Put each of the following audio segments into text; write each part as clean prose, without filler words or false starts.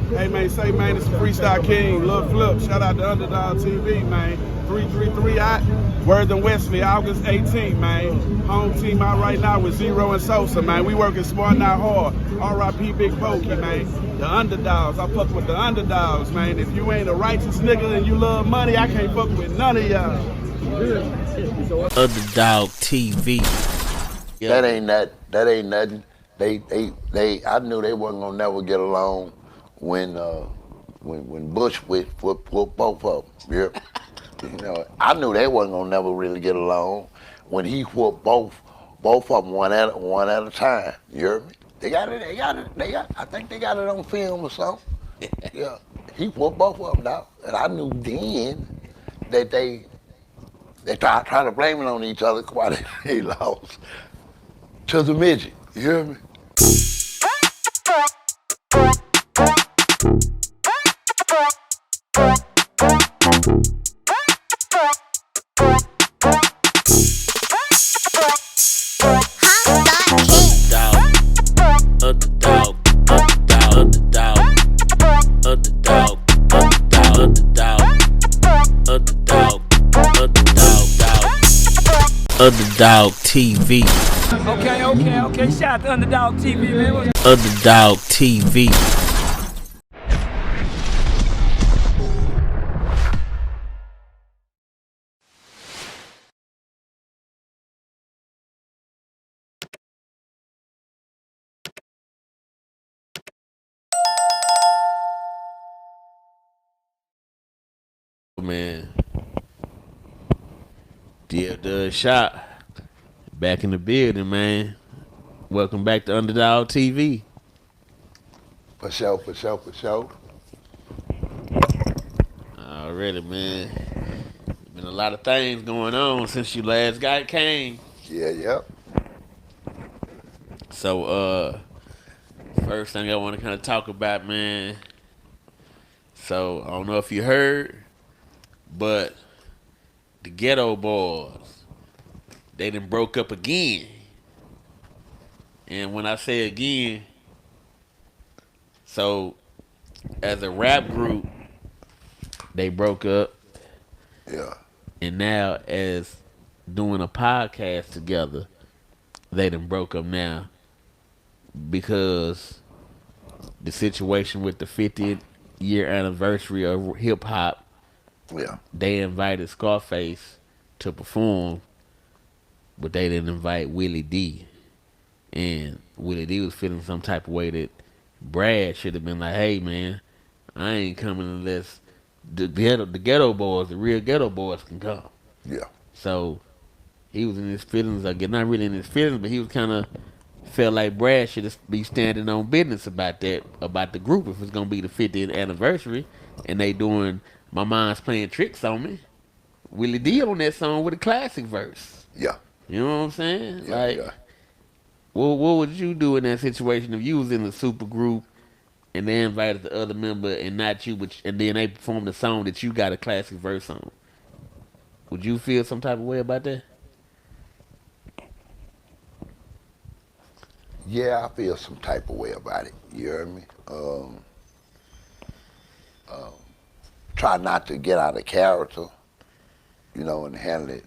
Hey, man, say, man, it's Freestyle King, Lil Flip. Shout out to Underdog TV, man. 333 out, Worthing Wesley, August 18th, man. Home team out right now with Zero and Sosa, man. We working smart, not hard. R.I.P. Big Pokey, man. The underdogs, I fuck with the underdogs, man. If you ain't a righteous nigga and you love money, I can't fuck with none of y'all. Underdog TV. That ain't nothing. They. I knew they wasn't gonna never get along when Bush whooped both of them. Yeah. You know, I knew they wasn't gonna never really get along when he whooped both of them one at a time. You heard me? They got it. I think they got it on film or something. Yeah. He whooped both of them now, and I knew then that they try to blame it on each other why they lost to the midget. You hear me? Underdog TV. Okay. Shout out to Underdog TV, man. Underdog TV. Man, DFW Shaka back in the building, man. Welcome back to Underdog TV. For sure. Already, man. Been a lot of things going on since you last came. Yeah. So, first thing I want to kind of talk about, man. So, I don't know if you heard, but the Geto boys, they done broke up again. And when I say again, so as a rap group, they broke up. Yeah. And now as doing a podcast together, they done broke up now because the situation with the 50th year anniversary of hip hop. Yeah. They invited Scarface to perform, but they didn't invite Willie D. And Willie D was feeling some type of way that Brad should have been like, hey man, I ain't coming unless the ghetto boys, the real ghetto boys can come. Yeah. So he was in his feelings, again, not really in his feelings, but he was kind of felt like Brad should be standing on business about that, about the group if it's gonna be the 50th anniversary, and they doing My Mind's Playing Tricks on Me. Willie D on that song with a classic verse. Yeah. You know what I'm saying? Yeah, like, yeah. what would you do in that situation if you was in a super group and they invited the other member and not you, and then they performed a song that you got a classic verse on? Would you feel some type of way about that? Yeah, I feel some type of way about it. You heard me? Try not to get out of character, you know, and handle it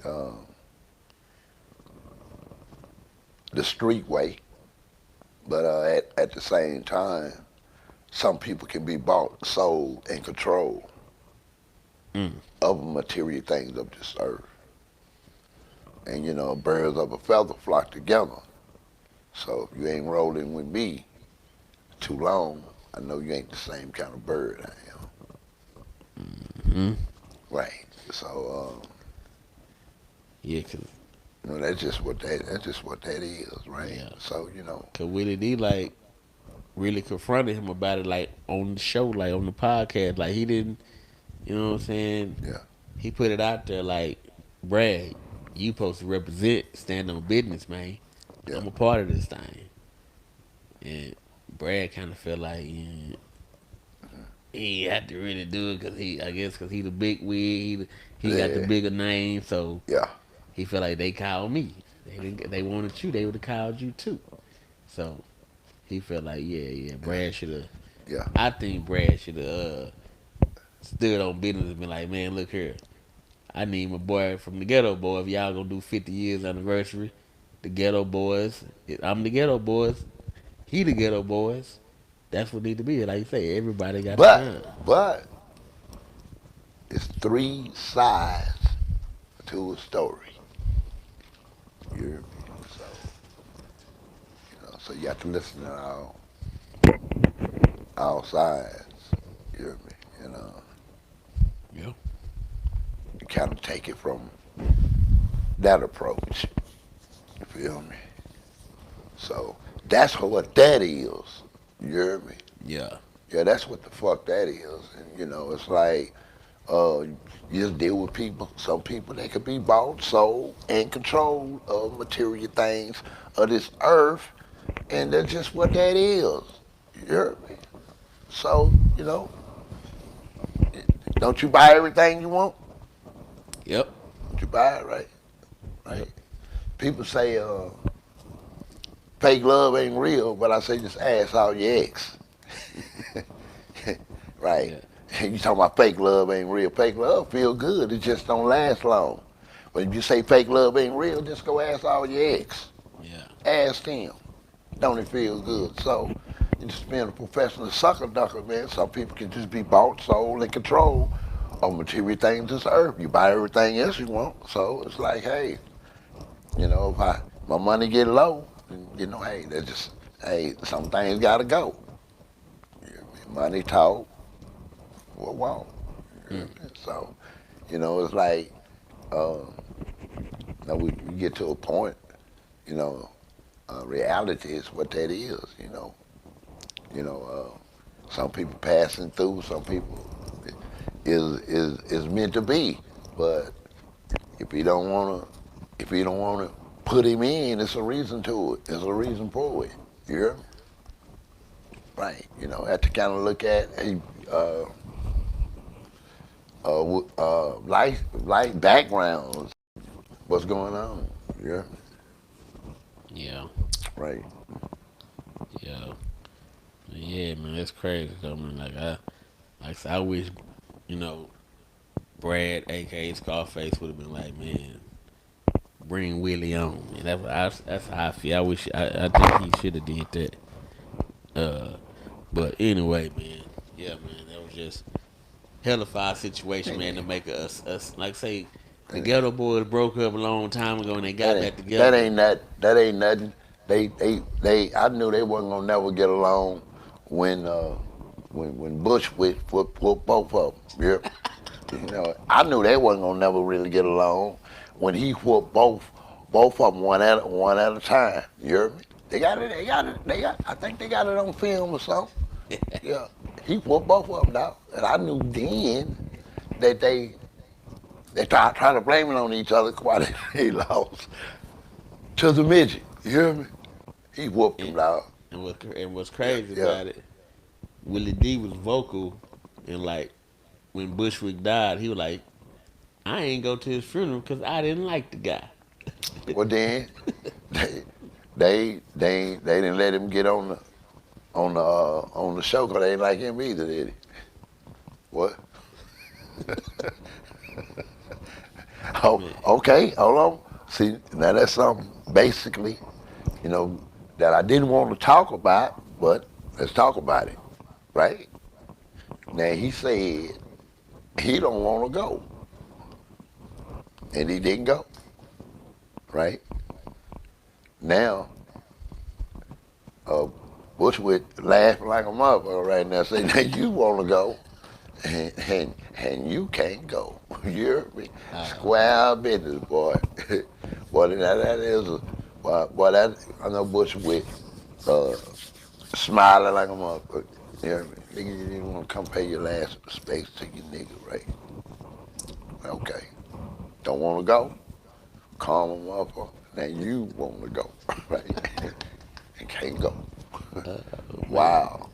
the street way. But at the same time, some people can be bought, sold, and controlled of material things of this earth. And you know, birds of a feather flock together. So if you ain't rolling with me too long, I know you ain't the same kind of bird I am. Mm-hmm. Right. So Yeah, cause you know, that's just what that is, right? Yeah. So, you know. Cause Willie D like really confronted him about it, like on the show, like on the podcast, like he didn't, you know what I'm saying? Yeah. He put it out there like, Brad, you supposed to represent, stand on business, man. Yeah. I'm a part of this thing. And Brad kind of felt like he had to really do it because he the big wig, he got the bigger name, so Yeah. he felt like they called me. They wanted you, they would have called you too. So he felt like, Brad should have Yeah. I think Brad should have stood on business and been like, man, look here. I need my boy from the Ghetto Boys. If y'all gonna do 50 years anniversary, the Ghetto Boys. I'm the Ghetto Boys. He the Ghetto Boys. That's what need to be. Like you say, everybody got to shine. But it's three sides to a story. You hear me? So, so you have to listen to all sides. You hear me? Yeah. You kind of take it from that approach. You feel me? So that's what that is. You hear me? Yeah. Yeah, that's what the fuck that is. And it's like you just deal with people. Some people, they could be bought, sold, and controlled of material things of this earth, and that's just what that is. You hear me? So, don't you buy everything you want? Yep. Don't you buy it, right? Right. Yep. People say fake love ain't real, but I say just ask all your ex. Right. Yeah. You talking about fake love ain't real. Fake love feel good. It just don't last long. But if you say fake love ain't real, just go ask all your ex. Yeah. Ask them. Don't it feel good? So you just being a professional sucker ducker, man. Some people can just be bought, sold, and controlled on material things this earth. You buy everything else you want. So it's like, hey, if my money get low, hey, some things gotta go. Money talk, what won't. So, it's like, we get to a point, reality is what that is, some people passing through, some people is meant to be, but if you don't wanna put him in, it's a reason to it. There's a reason for it. You hear me? Right. Have to kind of look at life backgrounds, what's going on. Yeah. Yeah. Right. Yeah. Yeah, man, that's crazy. I mean, like I said, I wish, Brad, aka Scarface, would have been like, man, bring Willie on. And that's how I feel. I think he should have did that. But anyway, man, yeah, man, that was just hellified situation, man, to make us like say the Ghetto Boys broke up a long time ago and they got back together. That ain't nothing. They I knew they wasn't gonna never get along when Bush whooped both of them. Yep. I knew they wasn't gonna never really get along when he whooped both of them one at a time. You heard me? They got it. I think they got it on film or something. Yeah, he whooped both of them, dog. And I knew then that they try to blame it on each other why they lost to the midget. You hear me? He whooped him, dog. And what's crazy about it, Willie D was vocal, and like when Bushwick died, he was like, I ain't go to his funeral because I didn't like the guy. Well then, they didn't let him get on the show because they didn't like him either, did he? What? Oh, okay, hold on. See, now that's something basically, that I didn't want to talk about, but let's talk about it, right? Now he said he don't want to go, and he didn't go, right? Now, Bush would laugh like a motherfucker right now, saying, now you want to go, and you can't go. You hear me? Square business, boy. Boy, that is, boy, that, I know Bush with smiling like a motherfucker. You hear me? Nigga, you didn't want to come pay your last respects to your nigga, right? Okay. Don't want to go? Calm him up. Now you want to go, right? And can't go. Wow.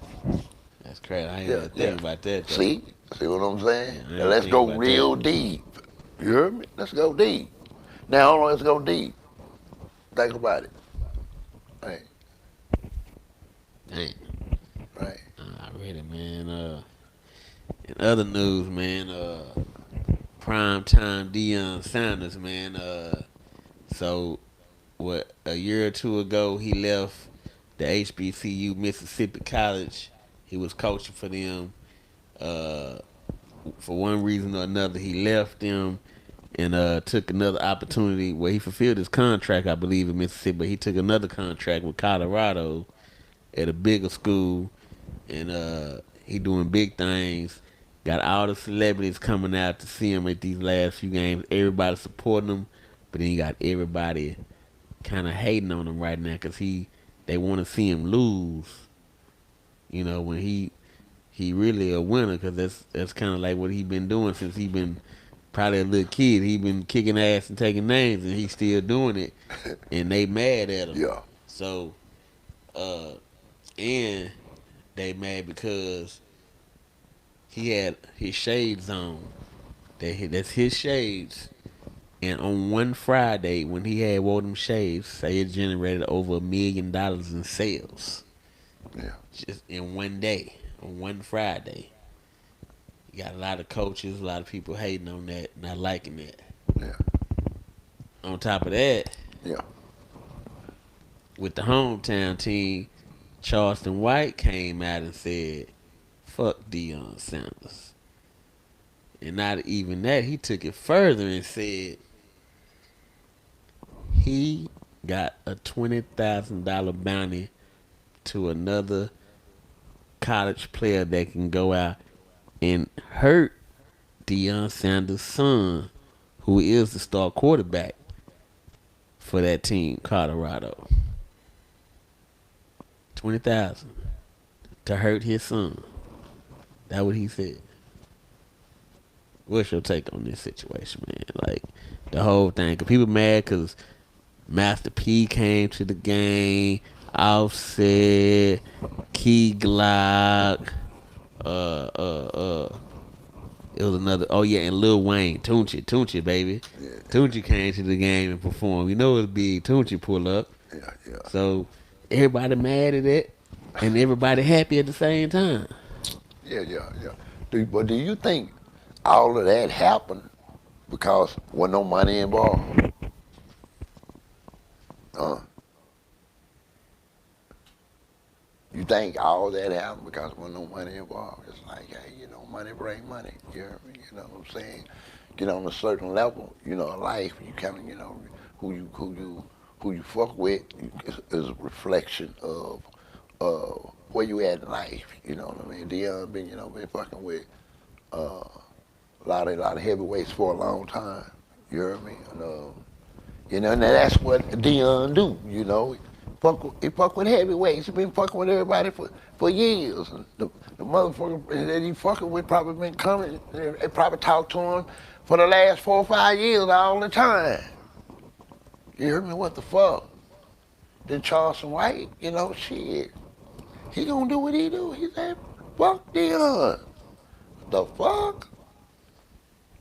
That's crazy. I ain't even think about that, though. See what I'm saying? Yeah, Now let's go real that. deep. You heard me? Let's go deep. Now, hold on, let's go deep. Think about it. Right. Dang. Right. I with it, man. In other news, man, prime time Deion Sanders, man. So what? A year or two ago, he left the HBCU Mississippi College. He was coaching for them. Uh, for one reason or another, he left them and took another opportunity where he fulfilled his contract, I believe, in Mississippi. But he took another contract with Colorado at a bigger school, and he doing big things. Got all the celebrities coming out to see him at these last few games. Everybody supporting him, but then you got everybody kind of hating on him right now because they want to see him lose. You know, when he really a winner, because that's kind of like what he been doing since he been probably a little kid. He been kicking ass and taking names, and he still doing it, and they mad at him. Yeah. So, and they mad because he had his shades on. That's his shades. And on one Friday, when he had wore them shades, say it generated over $1 million in sales. Yeah. Just in one day, on one Friday. You got a lot of coaches, a lot of people hating on that, not liking that. Yeah. On top of that, Yeah. with the hometown team, Charleston White came out and said, fuck Deion Sanders. And not even that, he took it further and said he got a $20,000 bounty to another college player that can go out and hurt Deion Sanders' son, who is the star quarterback for that team, Colorado. $20,000 to hurt his son. That's what he said. What's your take on this situation, man? Like, the whole thing. Cause people mad because Master P came to the game, Offset, Key Glock, it was another, oh yeah, and Lil Wayne, Tunchi, baby. Yeah. Tunchi came to the game and performed. You know it's big. Tunchi pull up. Yeah. Yeah. So everybody mad at it, and everybody happy at the same time. Yeah. But do you think all of that happened because wasn't no money involved? You think all that happened because there wasn't no money involved? It's like, hey, money bring money. You hear me? You know what I'm saying? Get on a certain level, of life. You kind of, who you fuck with is a reflection of where you at in life. You know what I mean? Deion been fucking with a lot of heavyweights for a long time. You hear me? And that's what Deion do. He fuck with heavyweights. He been fucking with everybody for years. And the motherfucker that he fucking with probably been coming. They probably talked to him for the last 4 or 5 years all the time. You hear me? What the fuck? Then Charleston White, shit. He gonna do what he do. He said, fuck Deion. The fuck?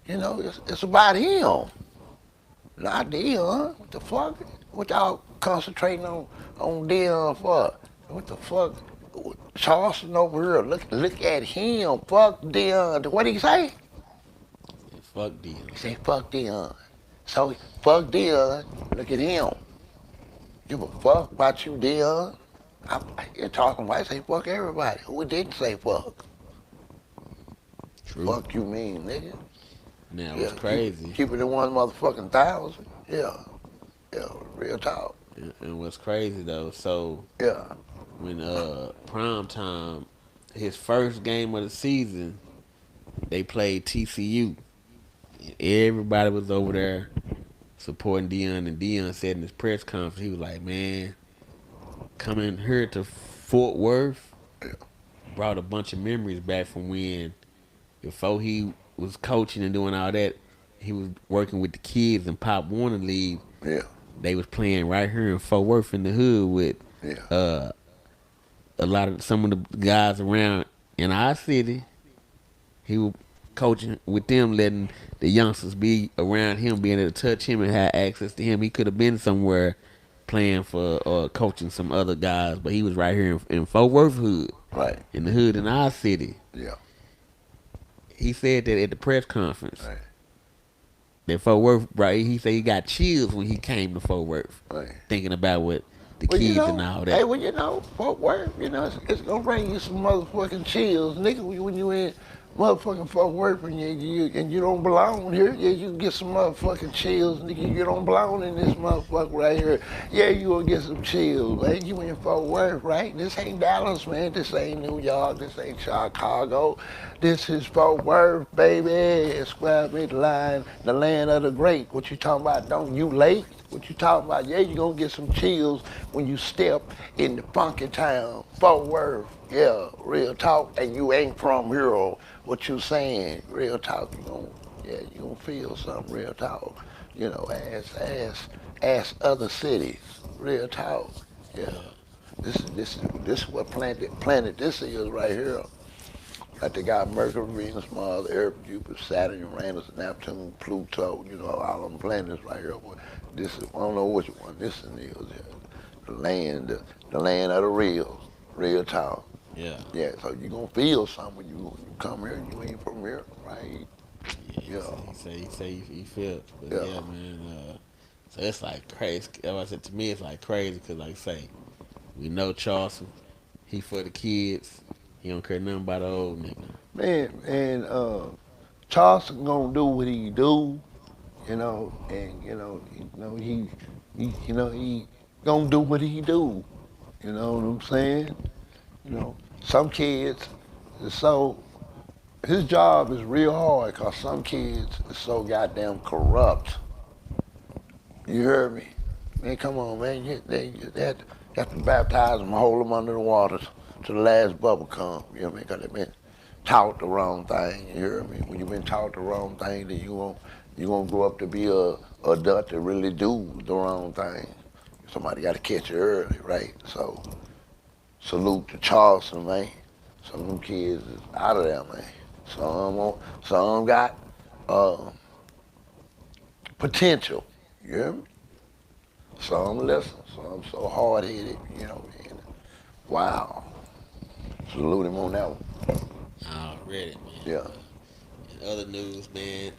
It's about him. Not Deion. What the fuck? What y'all concentrating on Deion for? What the fuck? Charleston over here, look at him. Fuck Deion. What did he say? Fuck Deion. He said, fuck Deion. So, fuck Deion. Look at him. Give a fuck about you, Deion. You're talking about say fuck everybody. Who didn't say fuck? True. Fuck you mean, nigga. Now, it's crazy. Keep it in 1,000,000. Yeah, real talk. And what's crazy, though, so Yeah. when prime time, his first game of the season, they played TCU. And everybody was over there supporting Deion, and Deion said in his press conference, he was like, man, coming here to Fort Worth brought a bunch of memories back from when, before he was coaching and doing all that, he was working with the kids in Pop Warner League. Yeah. They was playing right here in Fort Worth in the hood with a lot of some of the guys around in our city. He was coaching with them, letting the youngsters be around him, being able to touch him and have access to him. He could have been somewhere playing for or coaching some other guys, but he was right here in Fort Worth hood. Right. in the hood in our city. Yeah. He said that at the press conference. Right. That Fort Worth, right? He said he got chills when he came to Fort Worth, Right. thinking about what the Well, you kids and know, all hey, that. well, you know, Fort Worth, you know, it's gonna bring you some motherfucking chills, nigga. When you in motherfucking Fort Worth and you don't belong here, yeah, you can get some motherfucking chills, nigga. You don't belong in this motherfucker right here. Yeah, you gonna get some chills, man. You in Fort Worth, right? This ain't Dallas, man. This ain't New York. This ain't Chicago. This is Fort Worth, baby. Square meter line, the land of the great. What you talking about? Don't you late? What you talking about? Yeah, you gonna get some chills when you step in the funky town, Fort Worth. Yeah, real talk. And you ain't from here. What you saying? Real talk. You gonna feel something. Real talk. You know, ask other cities. Real talk. Yeah. This is what planet this is right here. Like they got Mercury, Venus, Mars, Earth, Jupiter, Saturn, Uranus, Neptune, Pluto, you know, all them planets right here. This is, I don't know which one this is. The land of the real talk. Yeah. Yeah, so you gonna feel something when you come here. You ain't from here, right? Yeah. He say he felt, but Yeah. yeah, man. So it's like crazy. That's what I said, to me, it's like crazy because, like, say, we know Charleston. He for the kids. He don't care nothing about the old nigga. Man, and Charleston gonna do what he do, you know, and he gonna do what he do. You know what I'm saying? You know, some kids, so his job is real hard because some kids are so goddamn corrupt. You heard me? Man, come on, man. You have to baptize them, hold them under the water till the last bubble come. You know what I mean? Because they've been taught the wrong thing. You hear me? When you've been taught the wrong thing, then you gonna grow up to be a adult that really do the wrong thing. Somebody got to catch you early, right? So, salute to Charleston, man. Some of them kids is out of there, man. Some got potential. You hear me? Some listen. Some so hard-headed, you know, man. Wow. Salute him on that one. Already, man. Yeah. In other news, man,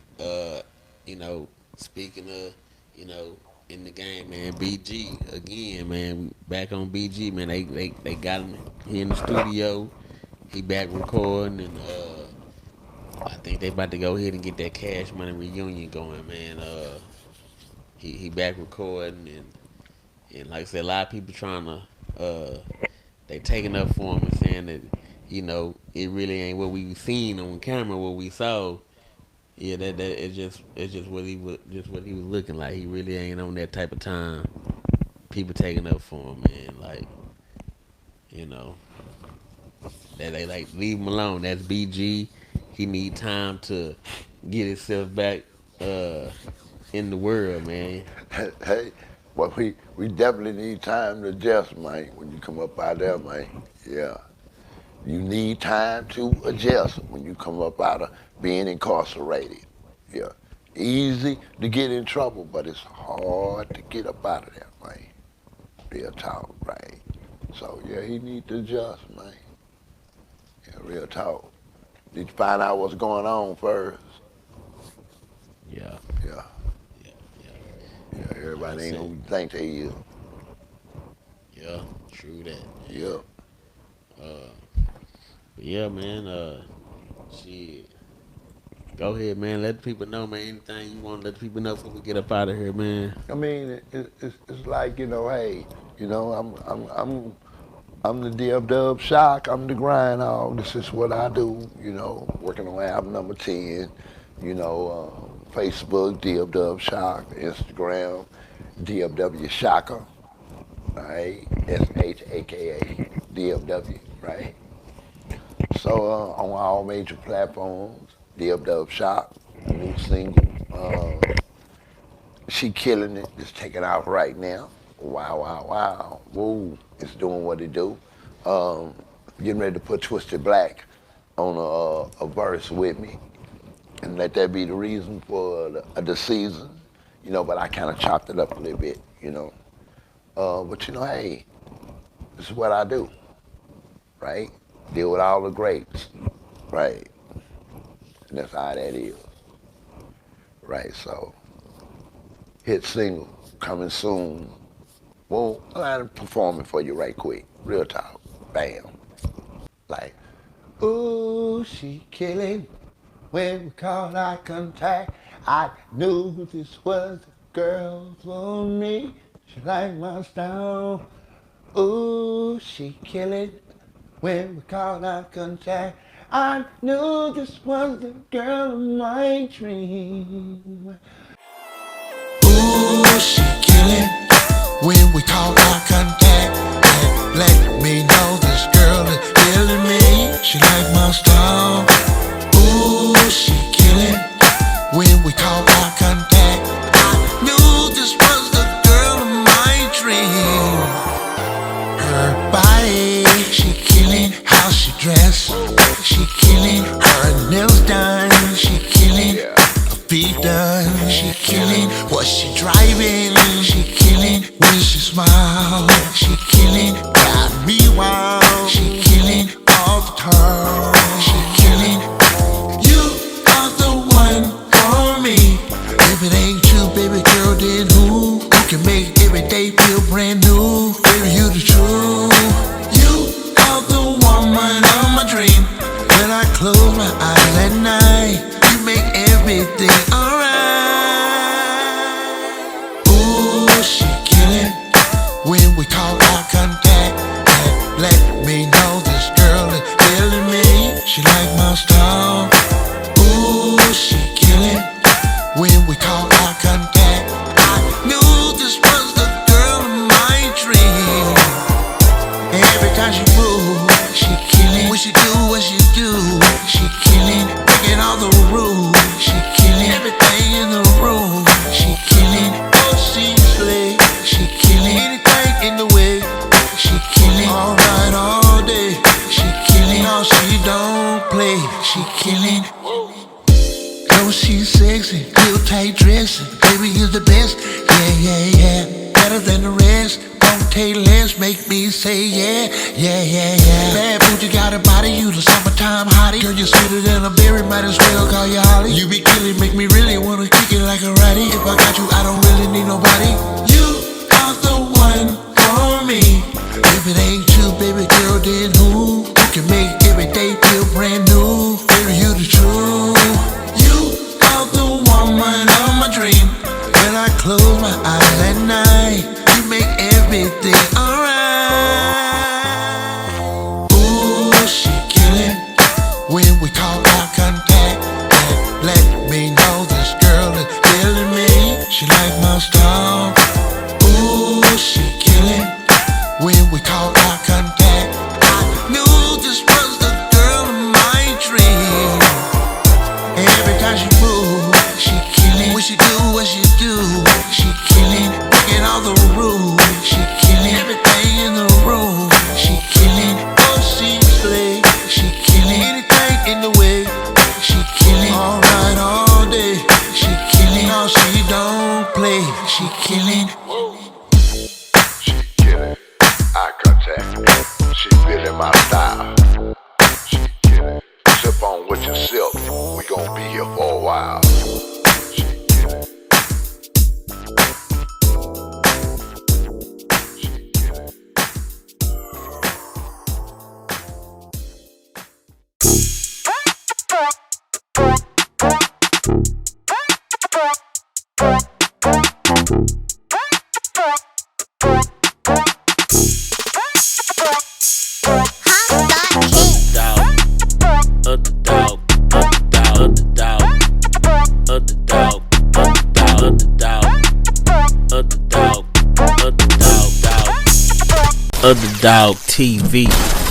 you know, speaking of, you know, in the game, man, BG again, man. We back on BG, man. They got him here in the studio. He back recording, and I think they about to go ahead and get that Cash Money reunion going, man. He back recording, and like I said, a lot of people trying to they taking up for him and saying that, you know, it really ain't what we seen on camera, what we saw. Yeah, that it's just what he was looking like. He really ain't on that type of time. People taking up for him, man. Like, you know, that they like leave him alone. That's BG. He need time to get himself back in the world, man. Hey, well, we definitely need time to adjust, man, when you come up out there, man. Yeah. You need time to adjust when you come up out of being incarcerated. Yeah. Easy to get in trouble, but it's hard to get up out of there, man. Real talk, right? So, yeah, he need to adjust, man. Yeah, real talk. Need to find out what's going on first. Yeah. Yeah. Yeah. Yeah, everybody ain't who you think they is. Yeah. True that. Yeah. But yeah, man. Shit. Go ahead, man. Let the people know, man. Anything you want to let the people know before we get up out of here, man. I mean, it's like, you know, hey, you know, I'm the DFW Shaka. I'm the grind hog. This is what I do. You know, working on album number 10. You know, Facebook DFW Shaka, Instagram DFW Shaka. Right, SHAKA DFW. Right. So on all major platforms, DFW Shaka, new single. She killing it. It's taking off right now. Wow, wow, wow. Woo. It's doing what it do. Getting ready to put Twisted Black on a verse with me. And let that be the reason for the season. You know, but I kind of chopped it up a little bit, you know. But, you know, hey, this is what I do, right? deal with all the greats, right? And that's how that is, right? So, hit single coming soon. Well, I'm performing for you right quick, real talk, bam. Like, ooh, she killing. When we called eye contact, I knew this was the girl for me. She liked my style. Ooh, she killing. When we called eye contact, I knew this was the girl of my dream. Ooh, she killing. When we called eye contact, and let me know this girl is feeling me. She like my style. Ooh, she killing. When we called eye contact, I knew this was the girl of my dream. Her body, she killing. How she dress, she killing. Her nails done, she killing. Her feet done, she killing. What she driving, she killing. When she smile, she killing. Got me wild, she killing. All the time, she killing. You are the one for me. If it ain't you, baby girl, then who? You can make every day feel brand new. Baby, you the truth. You are the woman of my dream. When I close my eyes at night, you make everything alright. Ooh, she killing. When we call eye contact, and let me know this girl is feeling me. She like my style. Ooh, she killing. When we call eye contact, I knew this was the girl of my dream. Every time she move, she killing. When she do what she do, she killing. Breaking all the rules, she killing. Everything in the room, she killing. Oh, she slay, she killing. Anything in the way, she killing. All night, all day, she killing. No, she don't play, she killing. Oh, she's sexy, real tight dressing. Baby, you're the best, yeah, yeah, yeah. Better than the rest, don't take less, make me say yeah, yeah, yeah, yeah. Bad food, you got a body, you the summertime hottie. Girl, you're sweeter than a berry, might as well call you Holly. You be killing, make me really wanna kick it like a ratty. If I got you, I don't really need nobody. You are the one for me. If it ain't you, baby girl, then who? You can make every day feel brand new. Baby, you the truth. The woman of my dream. When I close my eyes at night, you make everything alright. Ooh, she killing. When we call eye contact, and let me know this girl is feeling me. She like my style. Ooh, she killing. When we call eye contact, I knew this was the girl of my dream. Every time she move, she killing. When she do what she do, she killing. Breaking all the rules, she killing. Everything in the room, she killing. Oh, she slay, she killing. Anything in the way, she killing. All night, all day, she killing. No, she don't play, she killing. She killing. Eye contact. She feeling my style. She killing. Sip on what you sip. We gon' be here for a while. She killing. She killing. Underdog TV.